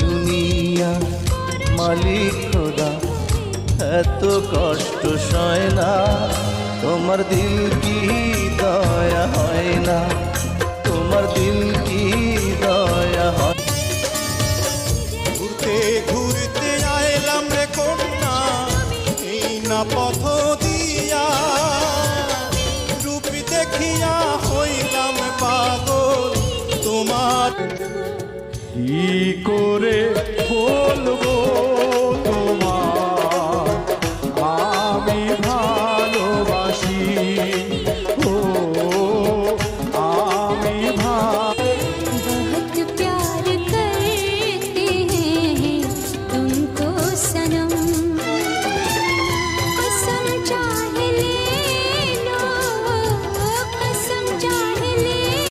দুনিয়া মালিক খোদা এত কষ্ট সয় না, তোমার দিল কি দয়া হয় না, তোমার দিল কি দয়া হয়। ঘুরতে ঘুরতে আইলাম রে কন্যা এই না পথ দিয়া, রূপ দেখিয়া হইলাম পাগল তোমার। কি করে বলবো